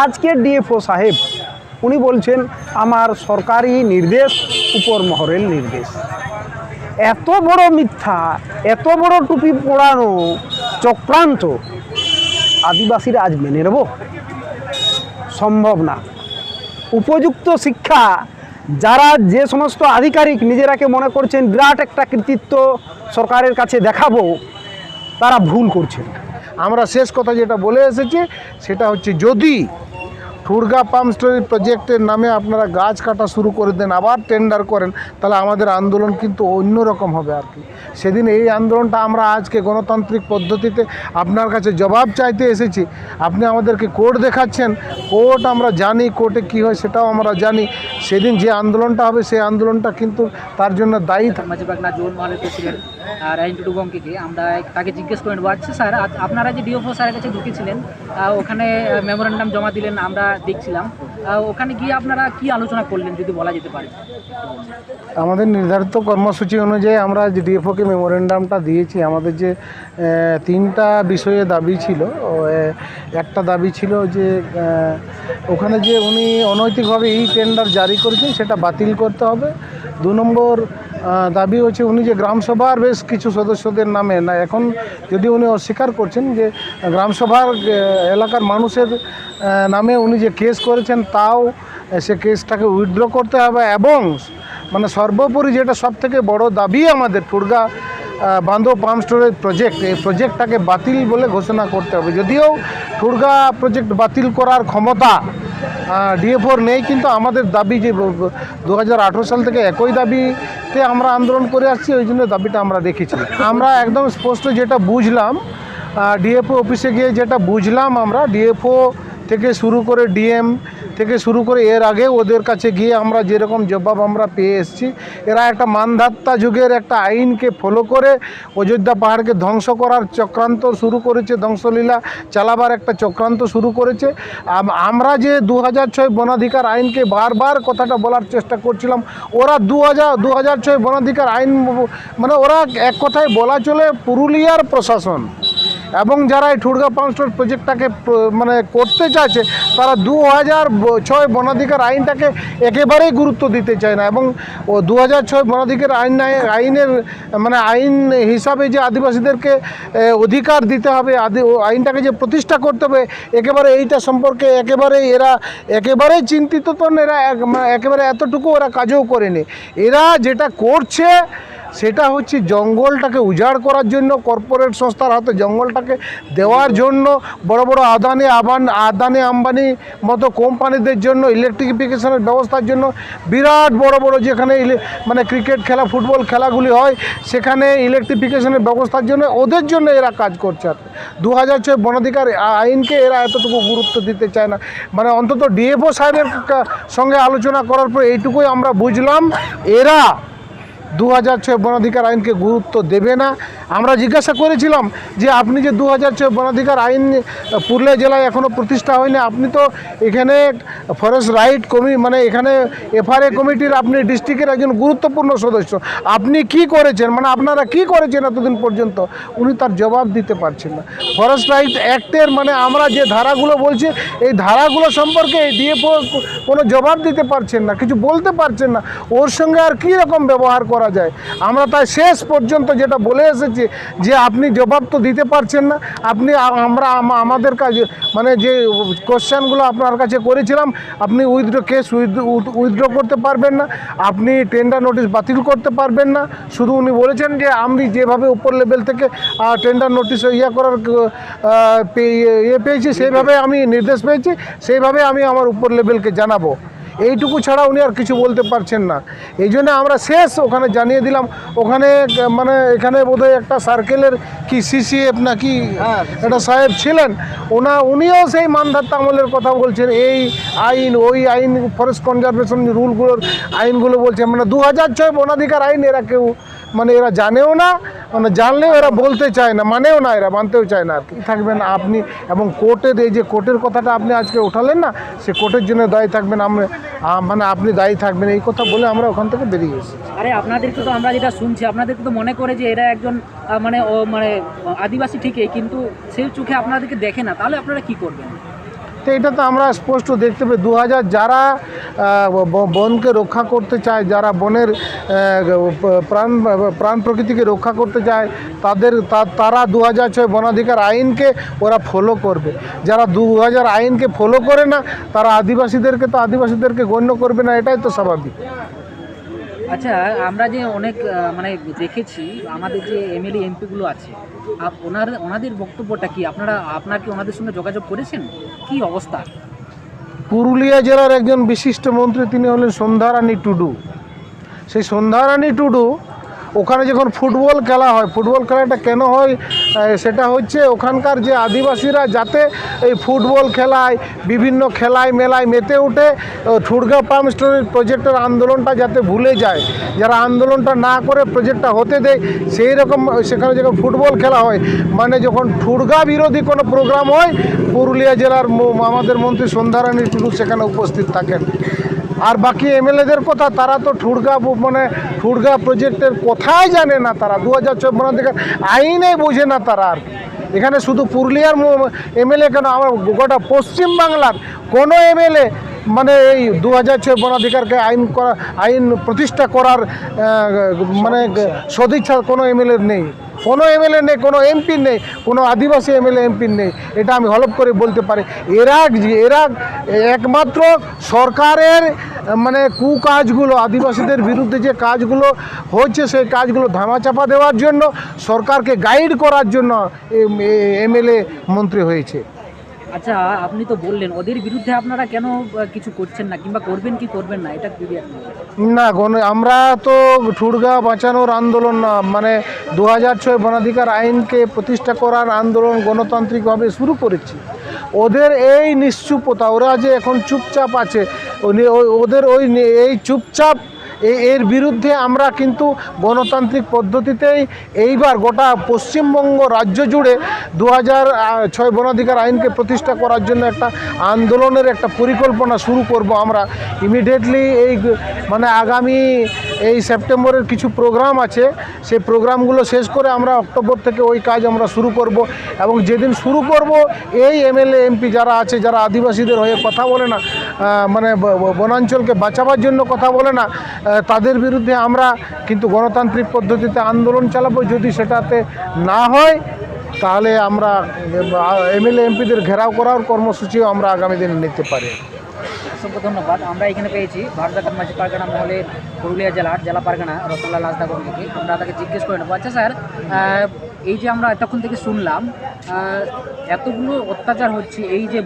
আজকে ডিএফও সাহেব উনি বলছেন আমার সরকারি নির্দেশ উপর মহলের নির্দেশ। এত বড় মিথ্যা, এত বড় টুপি পড়ানো চক্রান্ত আদিবাসীরা আজ মেনে নেব? সম্ভব না। উপযুক্ত শিক্ষা যারা যে সমস্ত আধিকারিক নিজেরাকে মনে করছেন বিরাট একটা কৃতিত্ব সরকারের কাছে দেখাবো, তারা ভুল করছেন। আমরা শেষ কথা যেটা বলে এসেছি সেটা হচ্ছে, যদি ঠুরগা পাম্প স্টোরি প্রজেক্টের নামে আপনারা গাছ কাটা শুরু করে দেন, আবার টেন্ডার করেন, তাহলে আমাদের আন্দোলন কিন্তু অন্যরকম হবে আর কি। সেদিন এই আন্দোলনটা আমরা আজকে গণতান্ত্রিক পদ্ধতিতে আপনার কাছে জবাব চাইতে এসেছি। আপনি আমাদেরকে কোর্ট দেখাচ্ছেন, কোর্ট আমরা জানি কোর্টে কী হয় সেটাও আমরা জানি। সেদিন যে আন্দোলনটা হবে সেই আন্দোলনটা কিন্তু তার জন্য দায়ী মাঝি পাকনা জোন মহলের প্রেসিডেন্ট রাইন টুডু গঙ্কিকে আমরা তাকে জিজ্ঞেস করে নেবো, আচ্ছা স্যার আপনারা যে ডিএফও স্যারের কাছে ঢুকেছিলেন, ওখানে মেমোরেন্ডাম জমা দিলেন, আমরা দেখছিলাম, ওখানে গিয়ে আপনারা কি আলোচনা করলেন যদি বলা যেতে পারে? আমাদের নির্ধারিত কর্মসূচি অনুযায়ী আমরা যে ডিএফওকে মেমোরেন্ডামটা দিয়েছি। আমাদের যে 3টা বিষয়ে দাবি ছিল। একটা দাবি ছিল যে ওখানে যে উনি অনৈতিকভাবে এই টেন্ডার জারি করেছেন সেটা বাতিল করতে হবে। 2 নম্বর দাবি হচ্ছে উনি যে গ্রামসভার বেশ কিছু সদস্যদের নামে না, এখন যদি উনি অস্বীকার করছেন যে গ্রামসভার এলাকার মানুষের নামে উনি যে কেস করেছেন, তাও সে কেসটাকে উইথড্র করতে হবে। এবং মানে সর্বোপরি যেটা সবথেকে বড় দাবি আমাদের, ঠুরগা বান্ধব পাম্প স্টোরেজ প্রজেক্ট, এই প্রজেক্টটাকে বাতিল বলে ঘোষণা করতে হবে। যদিও ঠুরগা প্রজেক্ট বাতিল করার ক্ষমতা ডিএফওর নেই, কিন্তু আমাদের দাবি যে 2018 সাল থেকে একই দাবিতে আমরা আন্দোলন করে আসছি, ওই জন্য দাবিটা আমরা রেখেছি। আমরা একদম স্পষ্ট যেটা বুঝলাম ডিএফও অফিসে গিয়ে, যেটা বুঝলাম আমরা ডিএফও থেকে শুরু করে ডিএম থেকে শুরু করে এর আগে ওদের কাছে গিয়ে আমরা যেরকম জবাব আমরা পেয়ে এসেছি, এরা একটা মানধাত্তা যুগের একটা আইনকে ফলো করে অযোধ্যা পাহাড়কে ধ্বংস করার চক্রান্ত শুরু করেছে, ধ্বংসলীলা চালাবার একটা চক্রান্ত শুরু করেছে। আমরা যে 2006 বনাধিকার আইনকে বারবার কথাটা বলার চেষ্টা করছিলাম, ওরা 2006 বনাধিকার আইন মানে ওরা এক কথায় বলা চলে পুরুলিয়ার প্রশাসন এবং যারা এই ঠুরগা পাম্প স্টোরেজ প্রজেক্টটাকে মানে করতে চাইছে, তারা 2006 বনাধিকার আইনটাকে একেবারেই গুরুত্ব দিতে চায় না। এবং 2006 বনাধিকার আইনের মানে আইন হিসাবে যে আদিবাসীদেরকে অধিকার দিতে হবে, আইনটাকে যে প্রতিষ্ঠা করতে হবে, একেবারে এইটা সম্পর্কে এরা একেবারেই চিন্তিত তো, এরা একেবারে এতটুকু ওরা কাজও করেনি। এরা যেটা করছে সেটা হচ্ছে জঙ্গলটাকে উজাড় করার জন্য, কর্পোরেট সংস্থার হাতে জঙ্গলটাকে দেওয়ার জন্য, বড় বড় আদানি আম্বানি মতো কোম্পানিদের জন্য ইলেকট্রিফিকেশনের ব্যবস্থার জন্য, বিরাট বড় বড় যেখানে মানে ক্রিকেট খেলা, ফুটবল খেলাগুলি হয় সেখানে ইলেকট্রিফিকেশনের ব্যবস্থার জন্য, ওদের জন্য এরা কাজ করছে। আর 2006 বনাধিকার আইনকে এরা এতটুকু গুরুত্ব দিতে চায় না। মানে অন্তত ডিএফও সাহেবের সঙ্গে আলোচনা করার পর এইটুকুই আমরা বুঝলাম, এরা 2006 বনাধিকার আইনকে গুরুত্ব দেবে না। আমরা জিজ্ঞাসা করেছিলাম যে আপনি যে 2006 বনাধিকার আইন পুরুলিয়া জেলায় এখনও প্রতিষ্ঠা হয়নি, আপনি তো এখানে ফরেস্ট রাইট মানে এখানে এফআরএ কমিটির আপনি ডিস্ট্রিক্টের একজন গুরুত্বপূর্ণ সদস্য, আপনি কি করেছেন, মানে আপনারা কি করেছেন এতদিন পর্যন্ত? উনি তার জবাব দিতে পারছেন না। ফরেস্ট রাইট অ্যাক্টের মানে আমরা যে ধারাগুলো বলছি, এই ধারাগুলো সম্পর্কে এই ডিএফও কোনো জবাব দিতে পারছেন না, কিছু বলতে পারছেন না। ওর সঙ্গে আর কী রকম ব্যবহার করা যায়? আমরা তাই শেষ পর্যন্ত যেটা বলে এসেছি যে আপনি জবাব তো দিতে পারছেন না, আমরা আমাদের কাছে মানে যে কোশ্চেনগুলো আপনার কাছে করেছিলাম, আপনি উইথড্র করতে পারবেন না, আপনি টেন্ডার নোটিশ বাতিল করতে পারবেন না। শুধু উনি বলেছেন যে আমি যেভাবে উপর লেভেল থেকে টেন্ডার নোটিশ করার পেয়েছি, সেইভাবে আমি নির্দেশ পেয়েছি, সেইভাবে আমি আমার উপর লেভেলকে জানাবো। এইটুকু ছাড়া উনি আর কিছু বলতে পারছেন না। এই জন্য আমরা শেষ ওখানে জানিয়ে দিলাম। ওখানে মানে এখানে বোধহয় একটা সার্কেলের কি সিসিএফ না কি একটা সাহেব ছিলেন, উনিও সেই মানধাত্তা আমলের কথা বলছেন, এই আইন ওই আইন, ফরেস্ট কনজারভেশন রুলগুলোর আইনগুলো বলছেন। মানে 2006 বনাধিকার আইন এরা কেউ মানে এরা জানেও না, মানে জানলেও এরা বলতে চায় না, মানেও না, এরা মানতেও চায় না। আর কি থাকবেন আপনি, এবং কোর্টের এই যে কোর্টের কথাটা আপনি আজকে উঠালেন না, সে কোর্টের জন্য দায়ী থাকবেন, মানে আপনি দায়ী থাকবেন, এই কথা বলে আমরা ওখান থেকে বেরিয়ে এসেছি। আরে আপনাদেরকে তো আমরা যেটা শুনছি, আপনাদেরকে তো মনে করে যে এরা একজন মানে আদিবাসী ঠিকই, কিন্তু সেই চোখে আপনাদেরকে দেখে না, তাহলে আপনারা কি করবেন? তো এটা তো আমরা স্পষ্ট দেখতে পাই 2000 যারা বনকে রক্ষা করতে চায়, যারা বনের প্রাণ প্রকৃতিকে রক্ষা করতে চায়, তারা 2006 বনাধিকার আইনকে ওরা ফলো করবে। যারা 2000 আইনকে ফলো করে না তারা আদিবাসীদেরকে গণ্য করবে না, এটাই তো স্বাভাবিক। আচ্ছা, আমরা যে অনেক মানে দেখেছি আমাদের যে এমএলএ এমপিগুলো আছে, ওনাদের বক্তব্যটা কি? আপনার কি ওনাদের সঙ্গে যোগাযোগ করেছেন? কি অবস্থা? পুরুলিয়া জেলার একজন বিশিষ্ট মন্ত্রী তিনি হলেন সন্ধ্যারানী টুডু। সেই সন্ধ্যারানী টুডু ওখানে যখন ফুটবল খেলা হয়, ফুটবল খেলাটা কেন হয় সেটা হচ্ছে ওখানকার যে আদিবাসীরা যাতে এই ফুটবল খেলায়, বিভিন্ন খেলায় মেলায় মেতে উঠে ঠুরগা পাম্প স্টোরেজ প্রজেক্টের আন্দোলনটা যাতে ভুলে যায়, যারা আন্দোলনটা না করে প্রজেক্টটা হতে দেয়, সেই রকম সেখানে যখন ফুটবল খেলা হয়, মানে যখন ঠুরগা বিরোধী কোনো প্রোগ্রাম হয়, পুরুলিয়া জেলার আমাদের মন্ত্রী সন্ধ্যারানী টুডু সেখানে উপস্থিত থাকেন। আর বাকি এমএলএদের কথা, তারা তো ঠুরগা প্রজেক্টের কথাই জানে না, তারা 2006 বনাধিকার আইনে বোঝে না তারা। আর এখানে শুধু পুরুলিয়ার এমএলএ কেন, আমার গোটা পশ্চিমবাংলার কোনো এমএলএ মানে এই 2006 বনাধিকারকে আইন প্রতিষ্ঠা করার মানে সদিচ্ছা কোনো এমএলএর নেই, কোনো এমএলএ নেই, কোনো এমপি নেই, কোনো আদিবাসী এমএলএ এমপির নেই। এটা আমি হলফ করে বলতে পারি। এরা একমাত্র সরকারের মানে কুকাজগুলো, আদিবাসীদের বিরুদ্ধে যে কাজগুলো হচ্ছে সেই কাজগুলো ধামাচাপা দেওয়ার জন্য, সরকারকে গাইড করার জন্য এমএলএ মন্ত্রী হয়েছে। আচ্ছা, আপনি তো বললেন ওদের বিরুদ্ধে আপনারা কেন কিছু করছেন না, কিংবা করবেন কি করবেন না, এটা যদি আপনি না, আমরা তো ঠুরগা বাঁচানোর আন্দোলন মানে 2006 বনাধিকার আইনকে প্রতিষ্ঠা করার আন্দোলন গণতান্ত্রিকভাবে শুরু করেছি। ওদের এই নিশ্চুপতা, ওরা যে এখন চুপচাপ আছে, ওদের এই চুপচাপ এর বিরুদ্ধে আমরা কিন্তু গণতান্ত্রিক পদ্ধতিতেই এইবার গোটা পশ্চিমবঙ্গ রাজ্য জুড়ে 2006 বনাধিকার আইনকে প্রতিষ্ঠা করার জন্য একটা আন্দোলনের একটা পরিকল্পনা শুরু করব আমরা ইমিডিয়েটলি। মানে আগামী এই সেপ্টেম্বরের কিছু প্রোগ্রাম আছে, সেই প্রোগ্রামগুলো শেষ করে আমরা অক্টোবর থেকে ওই কাজ আমরা শুরু করব। এবং যেদিন শুরু করব, এই এমএলএ এমপি যারা আছে, যারা আদিবাসীদের হয়ে কথা বলে না, মানে বনাঞ্চলকে বাঁচাবার জন্য কথা বলে না, তাদের বিরুদ্ধে আমরা কিন্তু গণতান্ত্রিক পদ্ধতিতে আন্দোলন চালাবো। যদি সেটাতে না হয় তাহলে আমরা এমএলএ এমপিদের ঘেরাও করার কর্মসূচিও আমরা আগামী দিনে নিতে পারি। অসংখ্য ধন্যবাদ। আমরা এখানে পেয়েছি ভারত মাঝি পারগানা মহলের পুরুলিয়া জেলা পারগানা রতনলাল হাঁসদা থেকে। আমরা তাকে জিজ্ঞেস করে নেবো, আচ্ছা স্যার, এই যে আমরা এতক্ষণ থেকে শুনলাম এতগুলো অত্যাচার হচ্ছে এই যে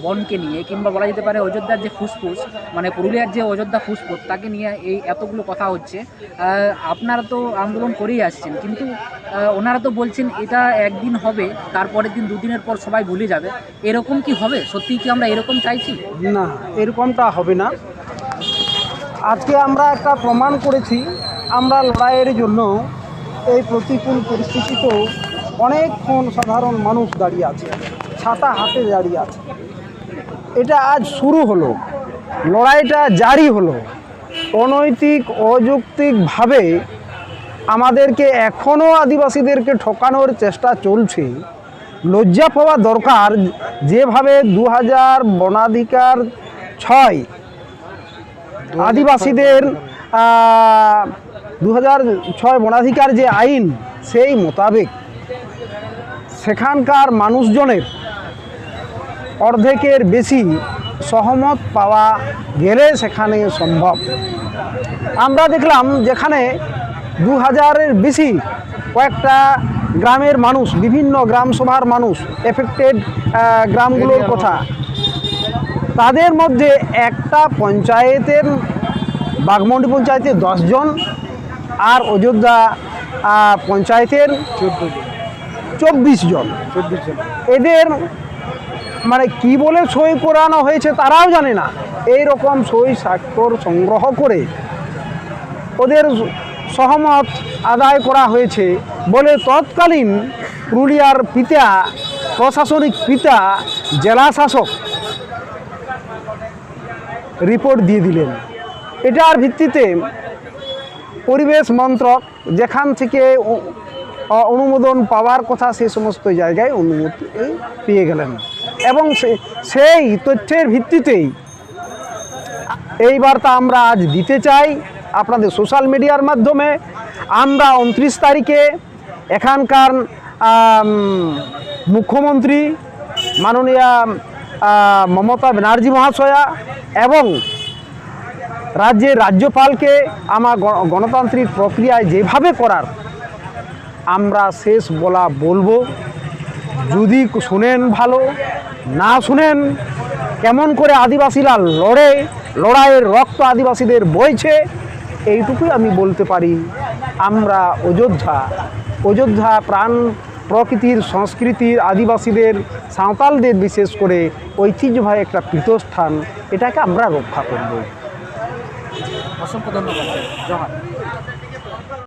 বনকে নিয়ে, কিংবা বলা যেতে পারে অযোধ্যার যে ফুসফুস, মানে পুরুলিয়ার যে অযোধ্যা ফুসফুস, তাকে নিয়ে এই এতগুলো কথা হচ্ছে। আপনারা তো আন্দোলন করেই আসছেন, কিন্তু ওনারা তো বলছেন এটা একদিন হবে, তারপরের দিন দুদিনের পর সবাই ভুলে যাবে। এরকম কি হবে? সত্যি কি আমরা এরকম চাইছি? না, এরকমটা হবে না। আজকে আমরা একটা প্রমাণ করেছি, আমরা লড়াইয়ের জন্য এই প্রতিকূল পরিস্থিতিতেও অনেকক্ষণ সাধারণ মানুষ দাঁড়িয়ে আছে, ছাতা হাতে দাঁড়িয়ে আছে। এটা আজ শুরু হলো, লড়াইটা জারি হলো। অনৈতিক অযৌক্তিকভাবে আমাদেরকে এখনও আদিবাসীদেরকে ঠকানোর চেষ্টা চলছে। লজ্জা পাওয়া দরকার। যেভাবে 2000 বনাধিকার 6 আদিবাসীদের 2006 বনাধিকার যে আইন, সেই মোতাবেক সেখানকার মানুষজনের অর্ধেকের বেশি সহমত পাওয়া গেলে সেখানে সম্ভব। আমরা দেখলাম যেখানে 2000-এর বেশি কয়েকটা গ্রামের মানুষ, বিভিন্ন গ্রাম সভার মানুষ, এফেক্টেড গ্রামগুলোর কথা, তাদের মধ্যে একটা পঞ্চায়েতের, বাঘমন্ডি পঞ্চায়েতের 10 জন, আর অযোধ্যা পঞ্চায়েতের 24 জন। এদের মানে কি বলে সই করানো হয়েছে তারাও জানে না। এই রকম সই স্বাক্ষর সংগ্রহ করে ওদের সহমত আদায় করা হয়েছে বলে তৎকালীন পুরুলিয়ার পিতা, প্রশাসনিক পিতা, জেলা শাসক রিপোর্ট দিয়ে দিলেন। এটার ভিত্তিতে পরিবেশ মন্ত্রক যেখান থেকে অনুমোদন পাওয়ার কথা সে সমস্ত জায়গায় অনুমতি পেয়ে গেলেন। এবং সেই তথ্যের ভিত্তিতেই এই বার্তা আমরা আজ দিতে চাই আপনাদের সোশ্যাল মিডিয়ার মাধ্যমে। আমরা 29 তারিখে এখানকার মুখ্যমন্ত্রী মাননীয়া মমতা ব্যানার্জি মহাশয়া এবং রাজ্যের রাজ্যপালকে আমার গণতান্ত্রিক প্রক্রিয়ায় যেভাবে করার আমরা শেষ বলবো। যদি শুনেন ভালো, না শুনেন কেমন করে আদিবাসীরা লড়াইয়ের রক্ত আদিবাসীদের বইছে, এইটুকুই আমি বলতে পারি। আমরা অযোধ্যা প্রাণ প্রকৃতির সংস্কৃতির আদিবাসীদের সাঁওতালদের বিশেষ করে ঐতিহ্যবাহী একটা পীঠস্থান, এটাকে আমরা রক্ষা করব। অসংখ্য ধন্যবাদ। জয়।